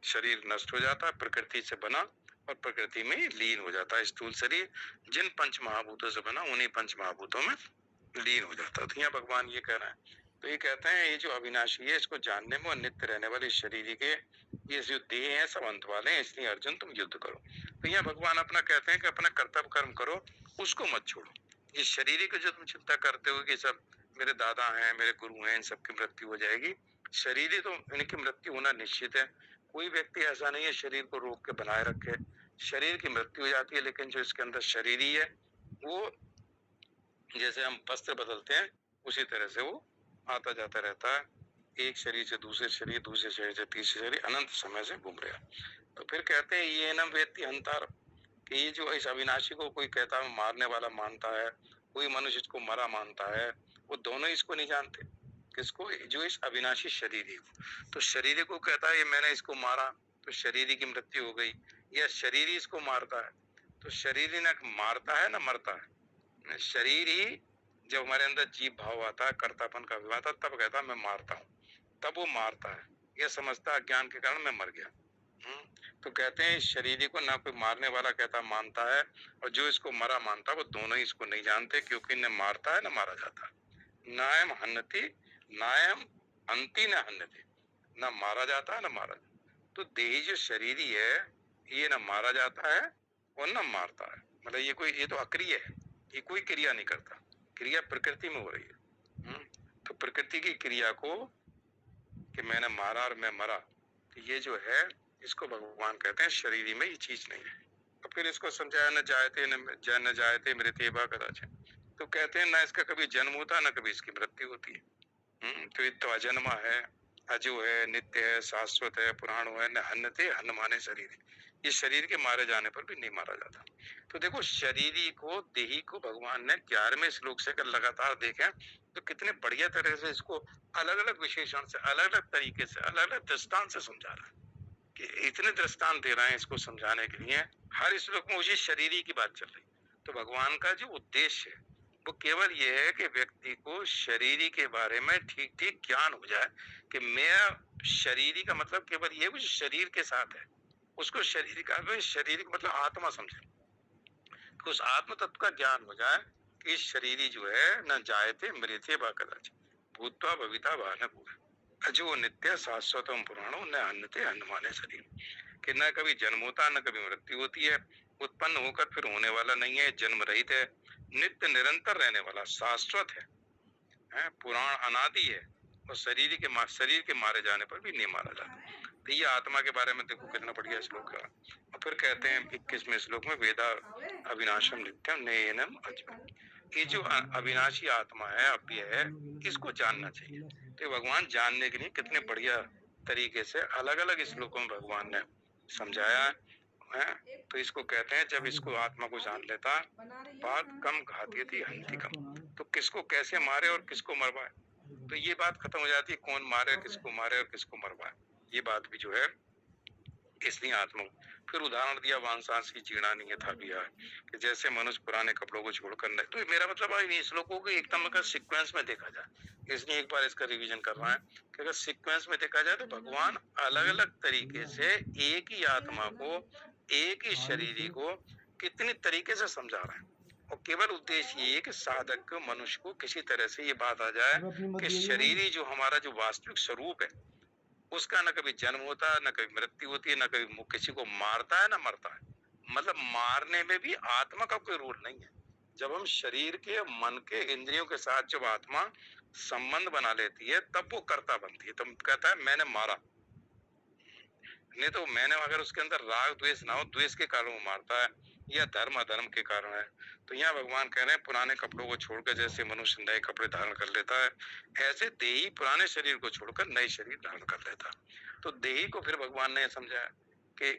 शरीर नष्ट हो जाता, प्रकृति से बना और प्रकृति में लीन हो जाता है। स्थूल शरीर जिन पंच महाभूतों से बना उन्हीं पंच महाभूतों में लीन हो जाता। तो यहाँ भगवान ये कह रहे हैं। तो ये कहते हैं ये जो अविनाशी है इसको जानने में और नित्य रहने वाले शरीर के ये जो देह है सब अंत वाले हैं, इसलिए अर्जुन तुम युद्ध करो। तो यहाँ भगवान अपना कहते हैं कि अपना कर्तव्य कर्म करो, उसको मत छोड़ो। इस शरीर की जो तुम चिंता करते हो कि सब मेरे दादा हैं, मेरे गुरु हैं, इन सबकी मृत्यु हो जाएगी, शरीर तो इनकी मृत्यु होना निश्चित है। कोई व्यक्ति ऐसा नहीं है शरीर को रोक के बनाए रखे। शरीर की मृत्यु हो जाती है, लेकिन जो इसके अंदर शरीर ही है वो जैसे हम वस्त्र बदलते हैं उसी तरह से वो आता जाता रहता है, एक शरीर से दूसरे शरीर, दूसरे शरीर से तीसरे शरीर, अनंत समय से घूम रहा। तो फिर कहते हैं ये नम वेत्ति हंतार, कि ये जो इस अविनाशी को कोई कहता है मारने वाला मानता है, कोई मनुष्य इसको मरा मानता है, वो दोनों इसको नहीं जानते। किसको? जो इस अविनाशी शरीर ही को। तो शरीर को कहता है ये मैंने इसको मारा तो शरीर की मृत्यु हो गई, या शरीर ही इसको मारता है। तो शरीर न मारता है न मरता है। शरीर ही जब हमारे अंदर जीव भाव आता है, कर्तापन का विवाह आता, तब कहता है मैं मारता हूँ, तब वो मारता है। यह समझता अज्ञान के कारण मैं मर गया। तो कहते हैं शरीर को ना कोई मारने वाला कहता मानता है, और जो इसको मरा मानता है वो दोनों ही इसको नहीं जानते, क्योंकि न मारता है न मारा जाता। नायम हन्नति नायम अंति न हन्नति, न मारा जाता है न मारा जाता। तो देही जो शरीर है ये न मारा जाता है और न मारता है, मतलब ये तो अक्रिय है, ये कोई क्रिया नहीं करता, क्रिया प्रकृति में हो रही है। तो प्रकृति की क्रिया को कि मैंने मारा और मैं मरा, तो ये जो है इसको भगवान कहते हैं शरीर में ये चीज नहीं है। तो फिर इसको समझाया न जायते मृत्यु वा कदाचित। तो कहते हैं ना इसका कभी जन्म होता न कभी इसकी मृत्यु होती है। तो ये तो अजन्मा है, अजो है, नित्य है, शाश्वत है, पुराणो है, न हन्नते, हन्न माने शरीर। ये शरीर के मारे जाने पर भी नहीं मारा जाता। तो देखो शरीरी को, देही को भगवान ने 11वें श्लोक से अगर लगातार देखें तो कितने बढ़िया तरह से इसको अलग अलग विशेषण से, अलग अलग तरीके से, अलग अलग दृष्टांत से समझा रहा है। कि इतने दृष्टांत दे रहे हैं इसको समझाने के लिए, हर श्लोक में उसी शरीरी की बात चल रही। तो भगवान का जो उद्देश्य है वो केवल ये है कि व्यक्ति को शरीरी के बारे में ठीक ठीक ज्ञान हो जाए, कि मैं शरीरी का मतलब केवल ये जो शरीर के साथ है उसको शरीर का मतलब आत्मा समझे, कि उस आत्म तत्व का ज्ञान हो जाए कि शरीरी जो है न जायते मृत्यु वा कदाचित भूत्वा भविता वा न भूय अजो नित्य शाश्वतम पुराणो न हन्नते हन्न माने शरीर। कि न कभी जन्म होता न कभी मृत्यु होती है, उत्पन्न होकर फिर होने वाला नहीं है, जन्म रहित है, नित्य निरंतर रहने वाला, शाश्वत है, पुराण अनादि है, और शरीर के मारे जाने पर भी नहीं मारा जाता। तो ये आत्मा के बारे में देखो कितना बढ़िया श्लोक है। और फिर कहते हैं 21वें श्लोक में वेदा अविनाशम नित्यम नयनम अजम। ये जो अविनाशी आत्मा है, अव्यय है, इसको जानना चाहिए। तो भगवान जानने के लिए कितने बढ़िया तरीके से अलग अलग श्लोकों में भगवान ने समझाया है। तो इसको कहते हैं जब इसको आत्मा को जान लेता, बात कम घाती थी हंती कम। तो किसको कैसे मारे और किसको मरवाए, तो ये बात खत्म हो जाती है, कौन मारे, किसको मारे और किसको मरवाए, ये बात भी जो है इसलिए आत्मा। फिर उदाहरण दिया वांसांस की जीर्णा नहीं था भी है, कि जैसे मनुष्य पुराने कपड़ों को छोड़कर नहीं। तो मेरा मतलब है इन श्लोकों को एकदम अगर सीक्वेंस में देखा जाए, इसलिए एक बार इसका रिवीजन कर रहा है कि अगर सीक्वेंस में देखा जाए तो भगवान अलग अलग तरीके से एक ही आत्मा को, एक ही शरीर को कितनी तरीके से समझा रहे हैं। और केवल उद्देश्य ये कि साधक मनुष्य को किसी तरह से ये बात आ जाए कि शरीरी जो हमारा जो वास्तविक स्वरूप है उसका न कभी जन्म होता है, न कभी मृत्यु होती है, न कभी किसी को मारता है, न मरता है। मतलब मारने में भी आत्मा का कोई रोल नहीं है। जब हम शरीर के, मन के, इंद्रियों के साथ जब आत्मा संबंध बना लेती है तब वो कर्ता बनती है। तो कहता है मैंने मारा, नहीं तो मैंने अगर उसके अंदर राग द्वेष ना हो, द्वेष के कारण वो मारता है या धर्म अधर्म के कारण है। तो यहाँ भगवान कह रहे हैं पुराने कपड़ों को छोड़कर जैसे मनुष्य नए कपड़े धारण कर लेता है, ऐसे देही पुराने शरीर को छोड़कर नए शरीर धारण कर लेता है। तो देही को फिर भगवान ने समझाया कि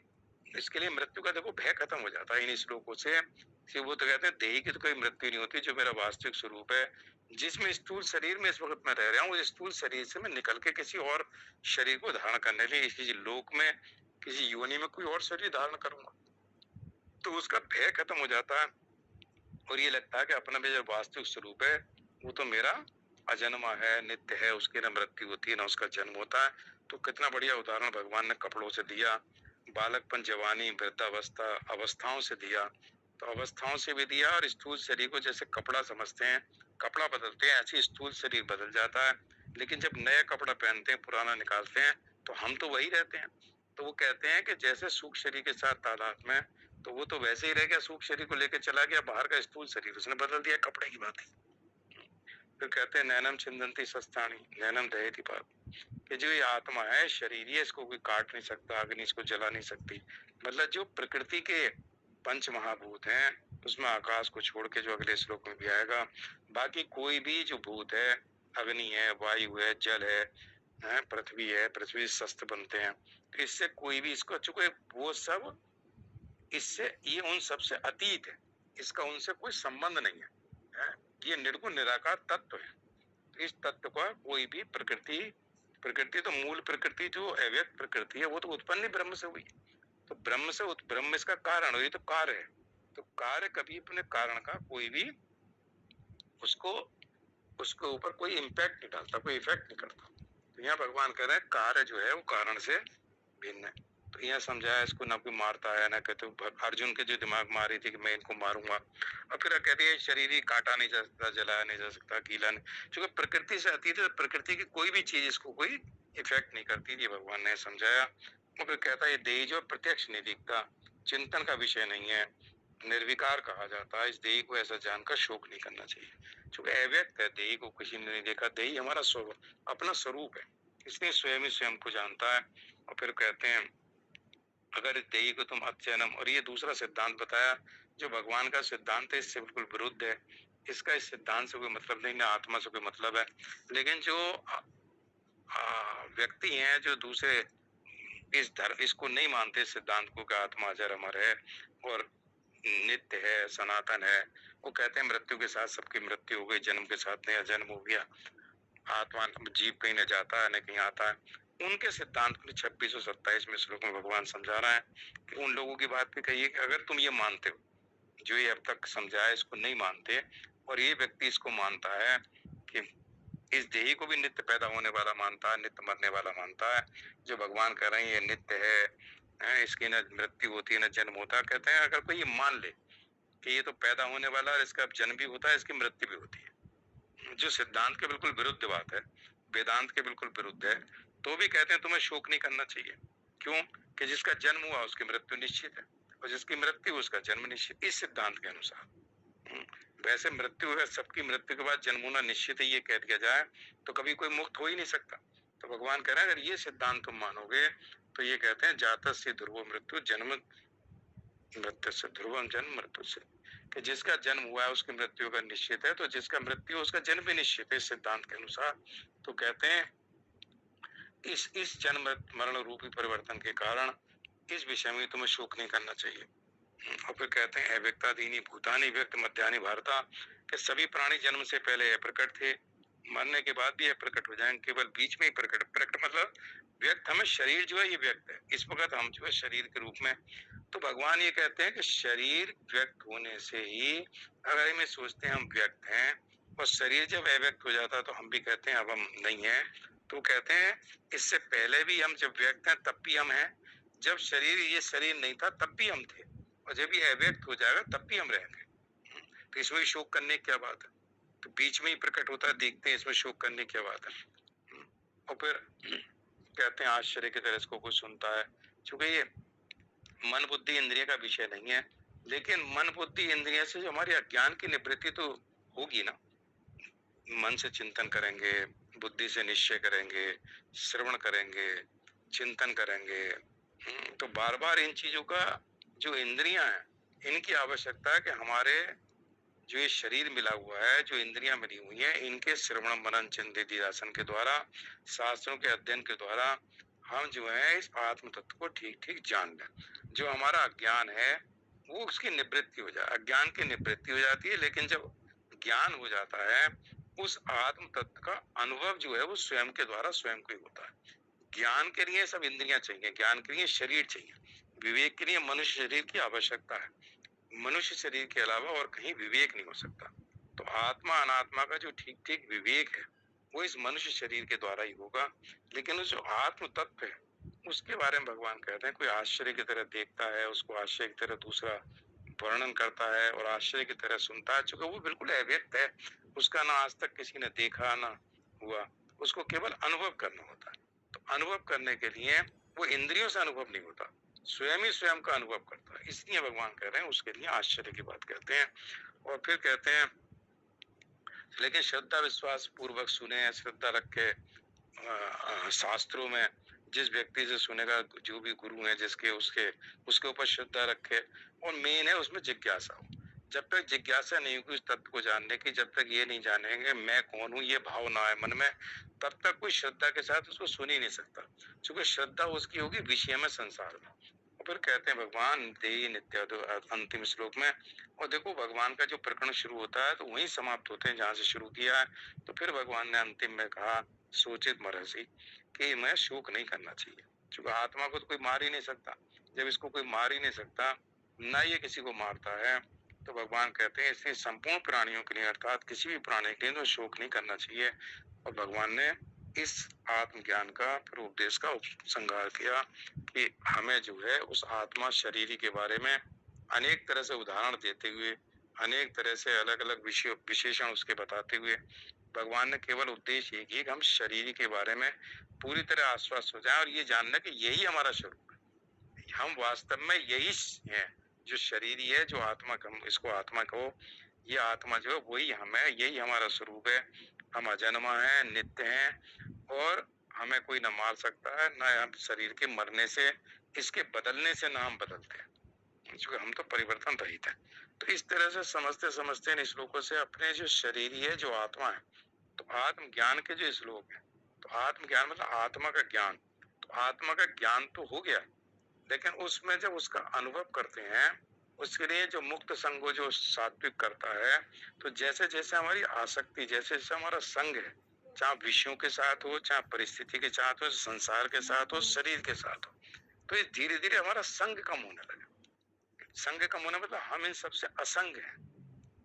इसके लिए मृत्यु का देखो भय खत्म हो जाता है इन श्लोकों से कि वो तो कहते हैं देही की तो कोई मृत्यु नहीं होती, जो मेरा वास्तविक स्वरूप है जिसमें स्थूल शरीर में इस वक्त मैं रह रहा हूँ, उस स्थूल शरीर से मैं निकल के किसी और शरीर को धारण करने के लिए किसी लोक में किसी योनि में कोई और शरीर धारण करूंगा, तो उसका भय खत्म हो जाता है और ये लगता है कि अपना भी जो वास्तविक स्वरूप है वो तो मेरा अजन्मा है, नित्य है, उसकी न मृत्यु होती है न उसका जन्म होता है। तो कितना बढ़िया उदाहरण भगवान ने कपड़ों से दिया, बालकपन, जवानी, वृद्धावस्था, अवस्थाओं से दिया। तो अवस्थाओं से भी दिया और स्थूल शरीर को जैसे कपड़ा समझते हैं, कपड़ा बदलते हैं, ऐसे स्थूल शरीर बदल जाता है। लेकिन जब नया कपड़ा पहनते हैं, पुराना निकालते हैं, तो हम तो वही रहते हैं। तो वो कहते हैं कि जैसे सूक्ष्म शरीर के साथ तादाद में, तो वो तो वैसे ही रह गया, सूक्ष्म शरीर को लेकर चला गया, बाहर का स्थूल शरीर उसने बदल दिया, कपड़े की बात है। फिर कहते हैं नैनम छिंदंती शस्त्राणि नैनम दहति पाप, कि जो ये आत्मा है, शरीर है, इसको कोई काट नहीं सकता, अग्नि इसको जला नहीं सकती। मतलब जो प्रकृति के पंच महाभूत हैं उसमें आकाश को छोड़ के, जो अगले श्लोक में भी आएगा, बाकी कोई भी जो भूत है, अग्नि है, वायु है, जल है, पृथ्वी है, पृथ्वी से शस्त्र बनते हैं, तो इससे कोई भी इसको चूंकि वो सब इससे ये उन सबसे अतीत है, इसका उनसे कोई संबंध नहीं है, ये निर्गुण निराकार तत्व है। तो इस तत्व का कोई भी प्रकृति तो मूल प्रकृति जो अव्यक्त प्रकृति है वो तो उत्पन्न ब्रह्म से हुई, तो ब्रह्म से ब्रह्म इसका कारण हुई, तो कार्य है। तो कार्य कभी अपने कारण का कोई भी उसको उसके ऊपर कोई इम्पैक्ट नहीं डालता, कोई इफेक्ट नहीं करता। तो यहाँ भगवान कह रहे हैं कार्य जो है वो कारण से भिन्न है। तो यहाँ समझाया इसको ना कोई मारता है ना कहते, अर्जुन के जो दिमाग में आ रही थी कि मैं इनको मारूंगा, और फिर कहती है शरीर ही काटा नहीं जा सकता, जलाया नहीं जा सकता, गीला नहीं, क्योंकि प्रकृति से अतीत है, प्रकृति की कोई भी चीज इसको कोई इफेक्ट नहीं करती, ये भगवान ने समझाया। और फिर कहता है ये देह जो प्रत्यक्ष नहीं दिखता, चिंतन का विषय नहीं है, निर्विकार कहा जाता है, इस देह को ऐसा जानकर शोक नहीं करना चाहिए, क्योंकि अव्यक्त है, देह को किसी ने नहीं देखा, देह हमारा अपना स्वरूप है, इसलिए स्वयं ही स्वयं को जानता है। और फिर कहते हैं अगर देही को तुम अचैनम, और ये दूसरा सिद्धांत बताया जो भगवान का सिद्धांत है, इससे बिल्कुल विरुद्ध है, इसका इस सिद्धांत से कोई मतलब नहीं, ना आत्मा से कोई मतलब है। लेकिन जो व्यक्ति हैं जो दूसरे इस धर्म इसको नहीं मानते, सिद्धांत को कि आत्मा अजर अमर है और नित्य है, सनातन है, वो कहते हैं मृत्यु के साथ सबकी मृत्यु हो गई, जन्म के साथ नया जन्म हो गया, आत्मा जीव कहीं न जाता है न कहीं आता है। उनके सिद्धांत में 26 और 27 में श्लोक में भगवान समझा रहा है कि उन लोगों की बात भी कही है कि अगर तुम ये मानते हो, जो ये अब तक समझाया इसको नहीं मानते, और ये व्यक्ति इसको मानता है कि इस देही को भी नित्य पैदा होने वाला मानता है, नित्य मरने वाला मानता है, जो भगवान कह रहे हैं ये नित्य है, इसकी न मृत्यु होती है न जन्म होता है। कहते हैं अगर कोई ये मान ले कि ये तो पैदा होने वाला है, इसका जन्म भी होता है, इसकी मृत्यु भी होती है, जो सिद्धांत के बिल्कुल विरुद्ध बात है, वेदांत के बिल्कुल विरुद्ध है, तो भी कहते हैं तुम्हें शोक नहीं करना चाहिए। क्यों? कि जिसका जन्म हुआ उसकी मृत्यु निश्चित है, और जिसकी मृत्यु उसका जन्म निश्चित, इस सिद्धांत के अनुसार। वैसे मृत्यु है, सबकी मृत्यु के बाद जन्म होना निश्चित है, ये कह दिया जाए तो कभी कोई मुक्त हो ही नहीं सकता। तो भगवान कह रहे हैं अगर ये सिद्धांत तुम मानोगे तो ये कहते हैं जातस्य ध्रुव मृत्यु जन्म मृत्यु से, ध्रुवम जन्म मृत्यु से, कि जिसका जन्म हुआ है उसकी मृत्यु का निश्चित है, तो जिसका मृत्यु उसका जन्म भी निश्चित है इस सिद्धांत के अनुसार। तो कहते हैं इस जन्म मरण रूपी परिवर्तन के कारण इस विषय में तुम्हें शोक नहीं करना चाहिए। और फिर कहते हैं अव्यक्तादीनी भूतानि व्यक्त मध्यानि भारता, कि सभी प्राणी जन्म से पहले प्रकट थे, मरने के बाद भी प्रकट हो जाएंगे, केवल बीच में ही प्रकट मतलब व्यक्त, हमें शरीर जो है ये व्यक्त है, इस वक्त हम जो है शरीर के रूप में। तो भगवान ये कहते हैं कि शरीर व्यक्त होने से ही अगर हमें सोचते हैं हम व्यक्त हैं, और शरीर जब अव्यक्त हो जाता है तो हम भी कहते हैं अब हम नहीं है। तो कहते हैं इससे पहले भी हम जब व्यक्त हैं तब भी हम हैं, जब शरीर ये शरीर नहीं था तब भी हम थे, और जब ये अव्यक्त हो जाएगा तब भी हम रहेंगे। तो इसमें शोक करने की क्या बात है? तो बीच में ही प्रकट होता है, देखते हैं इसमें शोक करने की क्या बात है। और फिर कहते हैं आश्चर्य की तरह इसको कोई सुनता है, क्योंकि ये मन बुद्धि इंद्रिय का विषय नहीं है, लेकिन मन बुद्धि इंद्रिय से जो हमारे अज्ञान की निवृत्ति तो होगी ना, मन से चिंतन करेंगे, बुद्धि से निश्चय करेंगे, श्रवण करेंगे, चिंतन करेंगे, तो बार बार इन चीजों का जो इंद्रियां हैं इनकी आवश्यकता है कि हमारे जो ये शरीर मिला हुआ है, जो इंद्रियां मिली हुई हैं, इनके श्रवण मनन चिंतन निधिध्यासन के द्वारा, शास्त्रों के अध्ययन के द्वारा हम जो है इस आत्म तत्व को ठीक ठीक जान लें। जो हमारा अज्ञान है वो उसकी निवृत्ति हो जाए, अज्ञान की निवृत्ति हो जाती है। लेकिन जब ज्ञान हो जाता है उस आत्म तत्व का अनुभव जो है वो स्वयं के द्वारा स्वयं को ही होता है। ज्ञान के लिए सब इंद्रियां चाहिए, ज्ञान के लिए शरीर चाहिए, विवेक के लिए मनुष्य शरीर की आवश्यकता है। मनुष्य शरीर के अलावा और कहीं विवेक नहीं हो सकता। तो आत्मा अनात्मा का जो ठीक ठीक विवेक है वो इस मनुष्य शरीर के द्वारा ही होगा। लेकिन उस जो आत्म तत्व है उसके बारे में भगवान कहते हैं कोई आश्चर्य की तरह देखता है, उसको आश्चर्य की तरह दूसरा वर्णन करता है और आश्चर्य की तरह सुनता है, चूंकि वो बिल्कुल अव्यक्त है, उसका ना आज तक किसी ने देखा ना हुआ, उसको केवल अनुभव करना होता है। तो अनुभव करने के लिए वो इंद्रियों से अनुभव नहीं होता, स्वयं ही स्वयं का अनुभव करता है। इसलिए भगवान कह रहे हैं उसके लिए आश्चर्य की बात कहते हैं। और फिर कहते हैं लेकिन श्रद्धा विश्वास पूर्वक सुने, श्रद्धा रखे शास्त्रों में, जिस व्यक्ति से सुनेगा, जो भी गुरु है जिसके उसके ऊपर श्रद्धा रखे। और मेन है उसमें जिज्ञासा हो। जब तक जिज्ञासा नहीं होगी उस तत्व को जानने की, जब तक ये नहीं जानेंगे मैं कौन हूँ, ये भाव ना है मन में, तब तक कोई श्रद्धा के साथ उसको सुन ही नहीं सकता। क्योंकि श्रद्धा उसकी होगी विषय में, संसार में। और फिर कहते हैं भगवान देही नित्य अंतिम श्लोक में। और देखो भगवान का जो प्रकरण शुरू होता है तो वहीं समाप्त होते हैं जहां से शुरू किया है। तो फिर भगवान ने अंतिम में कहा सोचित महर्षि कि मैं शोक नहीं करना चाहिए, क्योंकि आत्मा को तो कोई मार ही नहीं सकता। जब इसको कोई मार ही नहीं सकता, ना ये किसी को मारता है, तो भगवान कहते हैं इसलिए संपूर्ण प्राणियों के लिए अर्थात किसी भी प्राणी के लिए तो शोक नहीं करना चाहिए। और भगवान ने इस आत्मज्ञान का फिर उपदेश का उपसंहार किया कि हमें जो है उस आत्मा शरीर के बारे में अनेक तरह से उदाहरण देते हुए, अनेक तरह से अलग अलग विशेषण उसके बताते हुए भगवान ने केवल उद्देश्य ये किया कि हम शरीर के बारे में पूरी तरह आश्वस्त हो जाएं और ये जानना कि यही हमारा स्वरूप है, हम वास्तव में यही है। जो शरीरी है, जो आत्मा, इसको आत्मा कहो, ये आत्मा जो है वही हम है, यही हमारा स्वरूप है। हम अजन्मा है, नित्य हैं और हमें कोई न मार सकता है, न हम शरीर के मरने से, इसके बदलने से ना हम बदलते हैं, क्योंकि हम तो परिवर्तन रहित है। तो इस तरह से समझते समझते इन श्लोकों से अपने जो शरीरी है, जो आत्मा है, तो आत्म ज्ञान के जो श्लोक है, तो आत्म ज्ञान मतलब आत्मा का ज्ञान। तो आत्मा का ज्ञान तो हो गया, लेकिन उसमें जब उसका अनुभव करते हैं, उसके लिए जो मुक्त संग जो सात्विक करता है, तो जैसे जैसे हमारी आसक्ति, जैसे जैसे हमारा संग है, चाहे विषयों के साथ हो, चाहे परिस्थिति के साथ हो, संसार के साथ हो, शरीर के साथ हो, तो ये धीरे धीरे हमारा संग कम होने लगे। संग कम होने मतलब हम इन सबसे असंग हैं,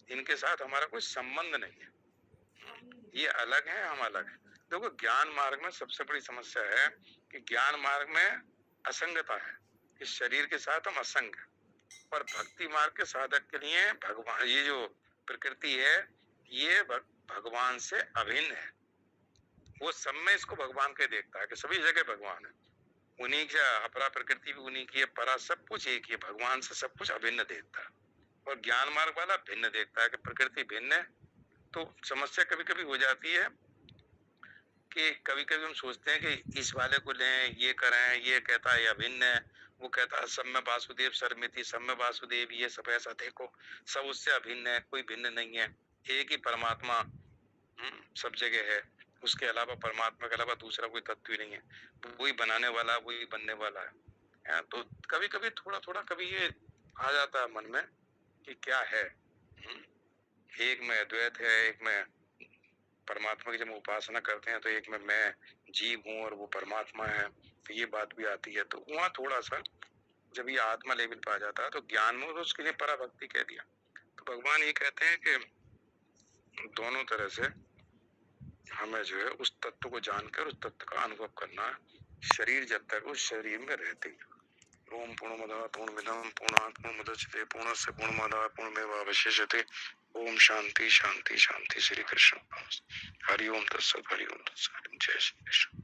इनके साथ हमारा कोई संबंध नहीं है, ये अलग है, हम अलग हैं। देखो ज्ञान मार्ग में सबसे बड़ी समस्या है कि ज्ञान मार्ग में असंगता है, इस शरीर के साथ हम असंग हैं। पर भक्ति मार्ग के साधक के लिए भगवान, ये जो प्रकृति है ये भगवान से अभिन्न है। वो सब में इसको भगवान के देखता है कि सभी जगह भगवान है, उन्हीं का अपरा प्रकृति भी उन्हीं की है, परा सब कुछ एक ही है, भगवान से सब कुछ अभिन्न देखता है। और ज्ञान मार्ग वाला भिन्न देखता है कि प्रकृति भिन्न है। तो समस्या कभी कभी हो जाती है कि कभी कभी हम सोचते हैं कि इस वाले को लें, ये करें, ये कहता है अभिन्न है, वो कहता है सब में वासुदेव सर्वमिति, सब में वासुदेव, ये सब ऐसा देखो सब उससे अभिन्न है, कोई भिन्न नहीं है, एक ही परमात्मा सब जगह है, उसके अलावा परमात्मा के अलावा दूसरा कोई तत्व ही नहीं है, वही बनाने वाला, वही बनने वाला है। तो कभी कभी थोड़ा थोड़ा कभी ये आ जाता है मन में कि क्या है, एक में अद्वैत है, एक में परमात्मा की जब उपासना करते हैं तो एक में मैं जीव हूँ और वो परमात्मा है, तो ये बात भी आती है। तो वहाँ थोड़ा सा जब ये आत्मा लेवल पे आ जाता है तो ज्ञान में तो उसके लिए पराभक्ति कह दिया। तो भगवान ये कहते हैं कि दोनों तरह से हमें जो है उस तत्व को जानकर उस तत्व का अनुभव करना है, शरीर जब तक उस शरीर में रहते ही। ओम पूर्णमदः पूर्णमिदं पूर्णात् पूर्णमुदच्यते पूर्णस्य पूर्णमादाय पूर्णमेवावशिष्यते। ओम शांति शांति शांति। श्री कृष्ण हरि ओम तत्सत, हरि ओम तत्सत। जय श्री कृष्ण।